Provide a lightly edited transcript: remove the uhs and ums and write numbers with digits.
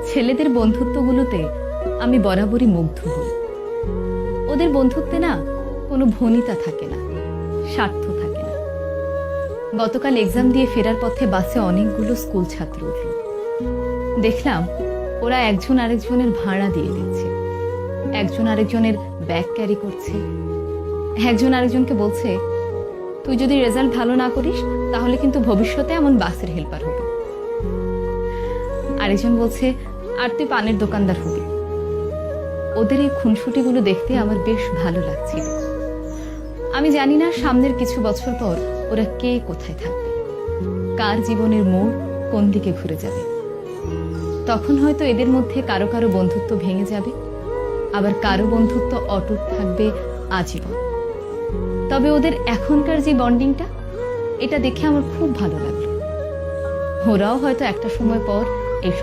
ছেলেদের বন্ধুত্বগুলোতে আমি বরাবরই মুগ্ধ হই। ওদের বন্ধুত্বে না কোনো ভনিতা থাকে না, স্বার্থ থাকে না। গতকাল এক্সাম দিয়ে ফেরার পথে বাসে অনেকগুলো স্কুল ছাত্র উঠল। দেখলাম ওরা একজন আরেকজনের ভাড়া দিয়ে দিচ্ছে, একজন আরেকজনের ব্যাগ ক্যারি করছে, একজন আরেকজনকে বলছে, তুই যদি রেজাল্ট ভালো না করিস তাহলে কিন্তু ভবিষ্যতে এমন বাসের হেল্পার হবে। আরেকজন বলছে, আর তুই পানের দোকানদার হবি। ওদের এই খুনসুটিগুলো দেখতে আমার বেশ ভালো লাগছিল। আমি জানি না সামনের কিছু বছর পর ওরা কে কোথায় থাকবে, কার জীবনের মোড় কোন দিকে ঘুরে যাবে। তখন হয়তো এদের মধ্যে কারো কারো বন্ধুত্ব ভেঙে যাবে, আবার কারো বন্ধুত্ব অটুট থাকবে আজীবন। তবে ওদের এখনকার যে বন্ডিংটা, এটা দেখে আমার খুব ভালো লাগলো। ওরাও হয়তো একটা সময় পর এই